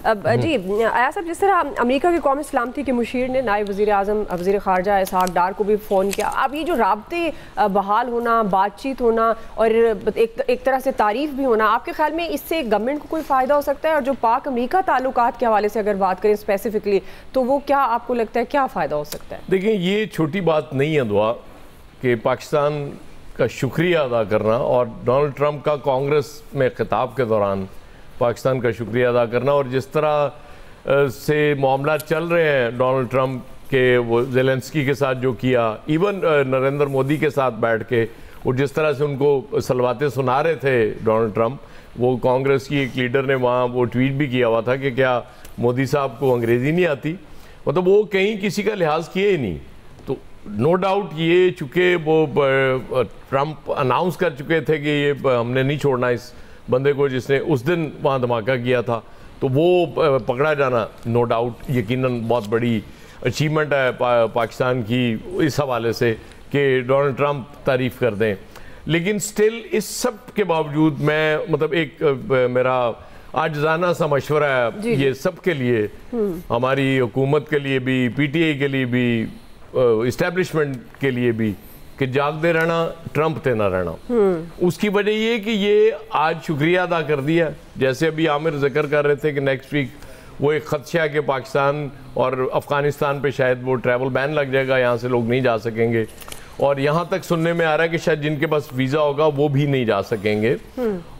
जी आया साहब, जिस तरह अमेरिका की कौमी सलामती के मुशीर ने नायब वज़ीर आज़म वज़ीर ख़ारजा इसहाक डार को भी फ़ोन किया, अब ये जो राब्ते बहाल होना, बातचीत होना और एक तरह से तारीफ़ भी होना, आपके ख्याल में इससे गवर्नमेंट को कोई फ़ायदा हो सकता है? और जो पाक अमेरिका ताल्लुकात के हवाले से अगर बात करें स्पेसिफिकली, तो वो क्या आपको लगता है क्या फ़ायदा हो सकता है? देखिए, ये छोटी बात नहीं है दुआ कि पाकिस्तान का शुक्रिया अदा करना और डोनाल्ड ट्रंप का कांग्रेस में खिताब के दौरान पाकिस्तान का शुक्रिया अदा करना, और जिस तरह से मामला चल रहे हैं डोनाल्ड ट्रंप के, वो ज़ेलेंस्की के साथ जो किया, इवन नरेंद्र मोदी के साथ बैठ के और जिस तरह से उनको सलवातें सुना रहे थे डोनाल्ड ट्रंप, वो कांग्रेस की एक लीडर ने वहाँ वो ट्वीट भी किया हुआ था कि क्या मोदी साहब को अंग्रेज़ी नहीं आती, मतलब वो कहीं किसी का लिहाज किए ही नहीं। तो नो डाउट ये चूँकि वो ट्रंप अनाउंस कर चुके थे कि ये हमने नहीं छोड़ना इस बंदे को जिसने उस दिन वहाँ धमाका किया था, तो वो पकड़ा जाना नो डाउट यकीनन बहुत बड़ी अचीवमेंट है पाकिस्तान की इस हवाले से कि डोनाल्ड ट्रंप तारीफ़ कर दें। लेकिन स्टिल इस सब के बावजूद मैं मतलब एक मेरा आजाना सा मशवरा है ये सब के लिए, हमारी हुकूमत के लिए भी, पीटीआई के लिए भी, इस्टेब्लिशमेंट के लिए भी, कि जागते रहना, ट्रंप ते ना रहना। उसकी वजह ये कि ये आज शुक्रिया अदा कर दिया, जैसे अभी आमिर जिक्र कर रहे थे कि नेक्स्ट वीक वो एक खदशा है कि पाकिस्तान और अफगानिस्तान पे शायद वो ट्रैवल बैन लग जाएगा, यहाँ से लोग नहीं जा सकेंगे, और यहाँ तक सुनने में आ रहा है कि शायद जिनके पास वीज़ा होगा वो भी नहीं जा सकेंगे।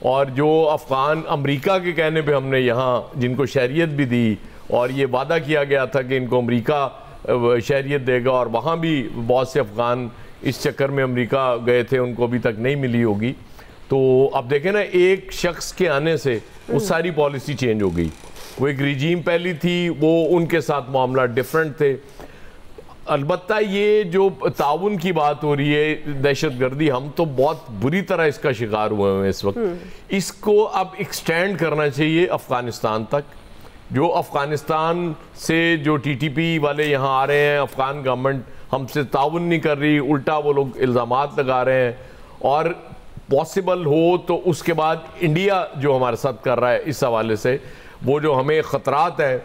और जो अफगान अमेरिका के कहने पे हमने यहाँ जिनको शहरियत भी दी और ये वादा किया गया था कि इनको अमेरिका शहरियत देगा, और वहाँ भी बहुत से अफगान इस चक्कर में अमेरिका गए थे, उनको अभी तक नहीं मिली होगी। तो अब देखें ना, एक शख्स के आने से वो सारी पॉलिसी चेंज हो गई। वो एक रिजीम पहली थी, वो उनके साथ मामला डिफरेंट थे। अलबत्ता ये जो ताउन की बात हो रही है, दहशतगर्दी, हम तो बहुत बुरी तरह इसका शिकार हुए हैं इस वक्त। इसको अब एक्सटेंड करना चाहिए अफ़गानिस्तान तक। जो अफ़गानिस्तान से जो टीटीपी वाले यहाँ आ रहे हैं, अफ़गान गवर्नमेंट हमसे ताउन नहीं कर रही, उल्टा वो लोग इल्ज़ामात लगा रहे हैं, और पॉसिबल हो तो उसके बाद इंडिया जो हमारे साथ कर रहा है इस हवाले से, वो जो हमें ख़तरात हैं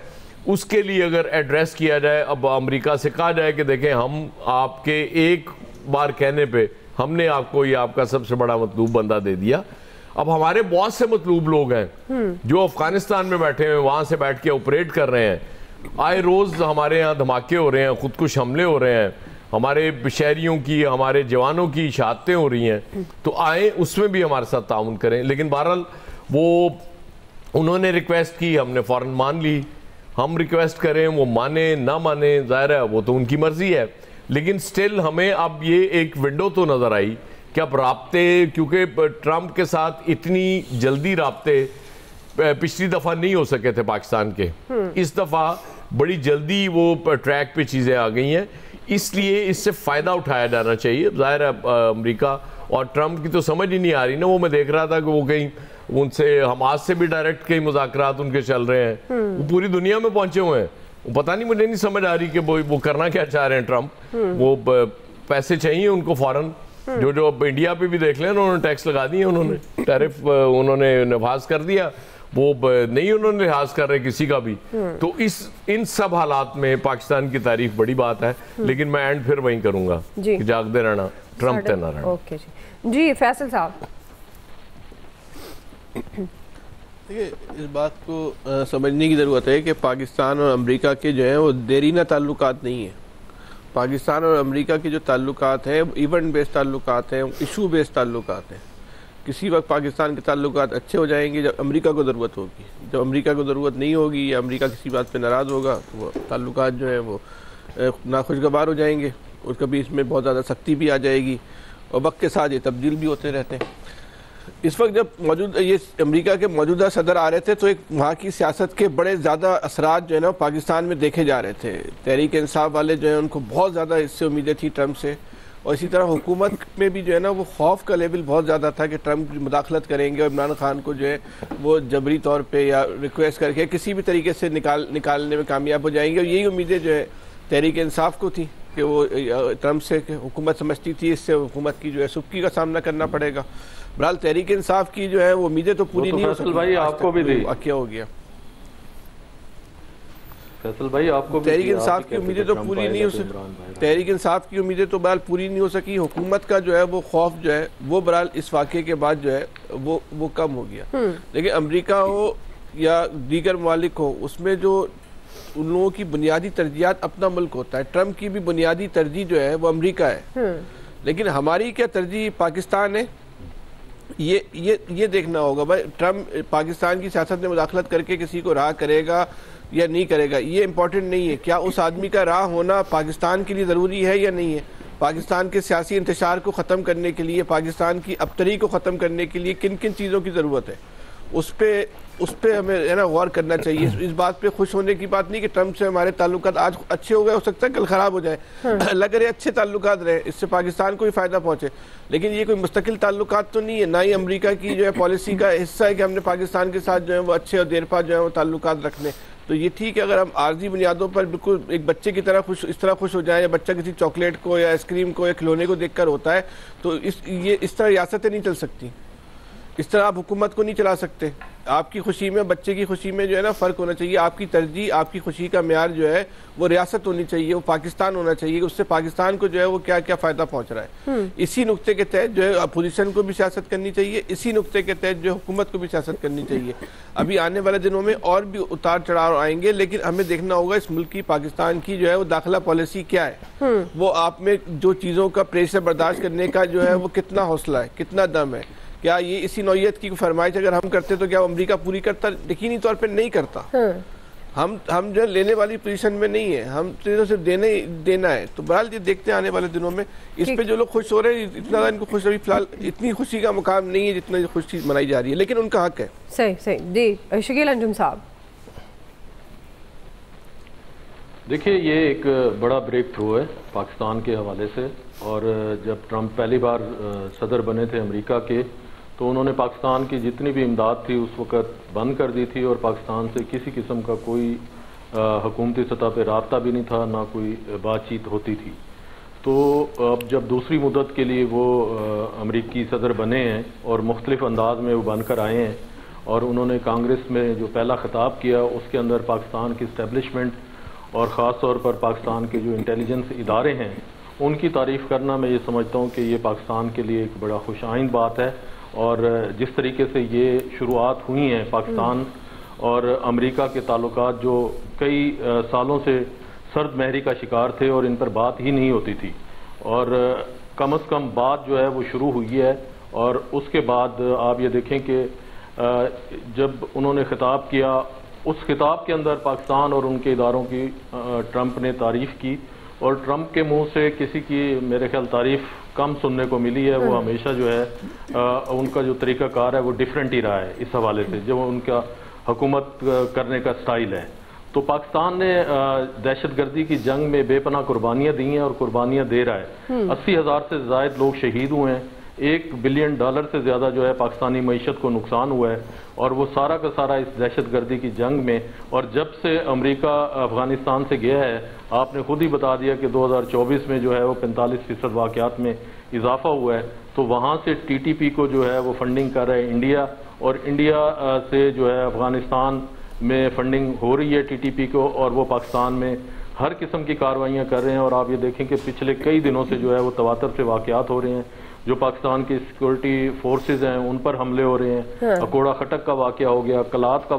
उसके लिए अगर एड्रेस किया जाए, अब अमेरिका से कहा जाए कि देखें हम आपके एक बार कहने पे हमने आपको ये आपका सबसे बड़ा मतलूब बंदा दे दिया। अब हमारे बहुत से मतलूब लोग हैं जो अफगानिस्तान में बैठे हुए, वहाँ से बैठ के ऑपरेट कर रहे हैं। आए रोज़ हमारे यहाँ धमाके हो रहे हैं, खुदकुश हमले हो रहे हैं, हमारे शहरियों की, हमारे जवानों की शहादतें हो रही हैं। तो आए उसमें भी हमारे साथ ताउन करें। लेकिन बहरहाल वो उन्होंने रिक्वेस्ट की, हमने फ़ौरन मान ली। हम रिक्वेस्ट करें, वो माने ना माने, ज़ाहिर है वो तो उनकी मर्ज़ी है। लेकिन स्टिल हमें अब ये एक विंडो तो नज़र आई कि अब राब्ते, क्योंकि ट्रंप के साथ इतनी जल्दी राब्ते पिछली दफ़ा नहीं हो सके थे पाकिस्तान के, इस दफ़ा बड़ी जल्दी वो ट्रैक पे चीज़ें आ गई हैं, इसलिए इससे फ़ायदा उठाया जाना चाहिए। ज़ाहिर है अमेरिका और ट्रंप की तो समझ ही नहीं आ रही ना। वो मैं देख रहा था कि वो कहीं उनसे हमास से भी डायरेक्ट कई मुज़ाकरात उनके चल रहे हैं, वो पूरी दुनिया में पहुंचे हुए हैं। वो पता नहीं, मुझे नहीं समझ आ रही कि वो करना क्या चाह रहे हैं ट्रंप। वो पैसे चाहिए उनको फ़ौरन, जो अब इंडिया पे भी देख लें, उन्होंने टैक्स लगा दिए, उन्होंने टैरिफ उन्होंने नफाज कर दिया, वो नहीं उन्होंने लिहाज कर रहे किसी का भी। तो इन सब हालात में पाकिस्तान की तारीफ बड़ी बात है, लेकिन मैं एंड फिर वहीं करूंगा कि जागते रहना, ट्रंप ते ना रहना। ओके जी फैसल साहब, देखिए इस बात को समझने की ज़रूरत है कि पाकिस्तान और अमेरिका के जो हैं वो देरीना ताल्लुकात नहीं है। पाकिस्तान और अमेरिका के जो ताल्लुकात हैं इवेंट बेस्ड ताल्लुकात हैं, इशू बेस्ड ताल्लुकात हैं। किसी वक्त पाकिस्तान के ताल्लुकात अच्छे हो जाएंगे जब अमेरिका को ज़रूरत होगी, जब अमेरिका को ज़रूरत नहीं होगी या अमेरिका किसी बात पे नाराज़ होगा तो वो ताल्लुकात जो हैं वो नाखुशगवार हो जाएंगे, और कभी इसमें बहुत ज़्यादा सख्ती भी आ जाएगी, और वक्त के साथ ये तब्दील भी होते रहते हैं। इस वक्त जब ये अमेरिका के मौजूदा सदर आ रहे थे तो एक वहाँ की सियासत के बड़े ज़्यादा असरात जो है ना पाकिस्तान में देखे जा रहे थे। तहरीक इंसाफ वाले जो है उनको बहुत ज़्यादा इससे उम्मीदें थी ट्रंप से, और इसी तरह हुकूमत में भी जो है ना वो खौफ का लेवल बहुत ज़्यादा था कि ट्रंप मुदाखलत करेंगे और इमरान खान को जो है वो जबरी तौर पर या रिक्वेस्ट करके किसी भी तरीके से निकालने में कामयाब हो जाएंगे। और यही उम्मीदें जो है तहरीक इंसाफ को थी कि वो ट्रंप से हुकूमत समझती थी इससे हुकूमत की जो है सुबकी का सामना करना पड़ेगा। बहरहाल तहरीक इंसाफ की जो है वो उम्मीदें तो पूरी नहीं हो सकती। भाई आपको भी दी क्या हो गया फैसल भाई आपको तहरीक इंसाफ की उम्मीदें तो पूरी नहीं हो सकी, तहरीक इंसाफ की उम्मीदें तो बहरहाल पूरी नहीं हो सकी। हुकूमत का जो है वो खौफ जो है वो बहरहाल इस वाक़े के बाद जो है वो कम हो गया। लेकिन अमेरिका हो या दीगर ममालिक हो, उसमें जो उन लोगों की बुनियादी तरजीहात अपना मुल्क होता है। ट्रंप की भी बुनियादी तरजीह जो है वो अमेरिका है, लेकिन हमारी क्या तरजीह पाकिस्तान है। ये देखना होगा भाई, ट्रंप पाकिस्तान की सियासत में मुदाखलत करके किसी को राह करेगा या नहीं करेगा, ये इंपॉर्टेंट नहीं है। क्या उस आदमी का राह होना पाकिस्तान के लिए ज़रूरी है या नहीं है? पाकिस्तान के सियासी इंतशार को ख़त्म करने के लिए, पाकिस्तान की अबतरी को ख़त्म करने के लिए किन किन चीज़ों की ज़रूरत है, उस पर हमें है ना गौर करना चाहिए। इस बात पे खुश होने की बात नहीं कि ट्रंप से हमारे ताल्लुकात आज अच्छे हो गए, हो सकता है कल ख़राब हो जाए। लग रहे अच्छे ताल्लुकात रहे, इससे पाकिस्तान को भी फ़ायदा पहुँचे, लेकिन ये कोई मुस्तकिल ताल्लुकात तो नहीं है। ना ही अमेरिका की जो है पॉलिसी का हिस्सा है कि हमने पाकिस्तान के साथ जो है वो अच्छे और देरपा जो है वो ताल्लुकात रखने। तो ये ठीक है अगर हम आर्जी बुनियादों पर बिल्कुल एक बच्चे की तरह इस तरह खुश हो जाए, या बच्चा किसी चॉकलेट को या आइसक्रीम को या खिलौने को देखकर होता है, तो इस तरह रियासतें नहीं चल सकती, इस तरह आप हुकूमत को नहीं चला सकते। आपकी खुशी में, बच्चे की खुशी में जो है ना फ़र्क होना चाहिए। आपकी तरजीह, आपकी खुशी का म्यार जो है वो रियासत होनी चाहिए, वो पाकिस्तान होना चाहिए, उससे पाकिस्तान को जो है वो क्या क्या फ़ायदा पहुंच रहा है। इसी नुक्ते के तहत जो है अपोजिशन को भी सियासत करनी चाहिए, इसी नुक्ते के तहत जो है हुकूमत को भी सियासत करनी चाहिए। अभी आने वाले दिनों में और भी उतार चढ़ाव आएंगे, लेकिन हमें देखना होगा इस मुल्क की, पाकिस्तान की जो है वो दाखिला पॉलिसी क्या है, वो आप में जो चीज़ों का प्रेशर बर्दाश्त करने का जो है वो कितना हौसला है, कितना दम है। क्या ये इसी नौयत की फरमाइश अगर हम करते तो क्या अमेरिका पूरी करता? यकीनी तौर पे नहीं करता। हम जो लेने वाली पोजीशन में नहीं है, हम तो सिर्फ देना है। तो बहरहाल ये देखते हैं आने वाले दिनों में इस पे जो लोग खुश हो रहे हैं, इतना इनको खुश, अभी फिलहाल इतनी खुशी का मुकाम नहीं है जितना खुशी मनाई जा रही है, लेकिन उनका हक है। सही सही जी। शकील अंजुम साहब, देखिए ये एक बड़ा ब्रेक थ्रू है पाकिस्तान के हवाले से। और जब ट्रंप पहली बार सदर बने थे अमेरिका के, तो उन्होंने पाकिस्तान की जितनी भी इमदाद थी उस वक़्त बंद कर दी थी, और पाकिस्तान से किसी किस्म का कोई हुकूमती सतह पर रब्ता भी नहीं था, ना कोई बातचीत होती थी। तो अब जब दूसरी मुद्दत के लिए वो अमेरिकी सदर बने हैं और मुख्तलिफ अंदाज में वो बनकर आए हैं, और उन्होंने कांग्रेस में जो पहला खिताब किया उसके अंदर पाकिस्तान की इस्टेब्लिशमेंट और ख़ास तौर पर पाकिस्तान के जो इंटेलिजेंस इदारे हैं उनकी तारीफ़ करना, मैं ये समझता हूँ कि ये पाकिस्तान के लिए एक बड़ा खुशाइन बात है। और जिस तरीके से ये शुरुआत हुई हैं पाकिस्तान और अमेरिका के ताल्लुकात, जो कई सालों से सर्द महरी का शिकार थे और इन पर बात ही नहीं होती थी, और कम से कम बात जो है वो शुरू हुई है। और उसके बाद आप ये देखें कि जब उन्होंने खिताब किया, उस खिताब के अंदर पाकिस्तान और उनके इदारों की ट्रंप ने तारीफ़ की, और ट्रंप के मुंह से किसी की मेरे ख्याल तारीफ़ कम सुनने को मिली है। वो हमेशा जो है उनका जो तरीक़ाकार है वो डिफरेंट ही रहा है इस हवाले से, जो उनका हुकूमत करने का स्टाइल है। तो पाकिस्तान ने दहशतगर्दी की जंग में बेपनाह कुर्बानियाँ दी हैं और कुर्बानियाँ दे रहा है। 80,000 से ज़ायद लोग शहीद हुए हैं, $1 बिलियन से ज़्यादा जो है पाकिस्तानी मईशत को नुकसान हुआ है, और वो सारा का सारा इस दहशतगर्दी की जंग में। और जब से अमेरिका अफगानिस्तान से गया है, आपने खुद ही बता दिया कि 2024 में जो है वो 45% वाक़यात में इजाफा हुआ है। तो वहाँ से TTP को जो है वो फंडिंग कर रहा है इंडिया, और इंडिया से जो है अफगानिस्तान में फंडिंग हो रही है TTP को, और वो पाकिस्तान में हर किस्म की कार्रवाइयाँ कर रहे हैं। और आप ये देखें कि पिछले कई दिनों से जो है वो तवातर से वाक़यात हो रहे हैं, जो पाकिस्तान की सिक्योरिटी फोर्सेज हैं उन पर हमले हो रहे हैं। अकोड़ा खटक का वाक़या हो गया, कलात का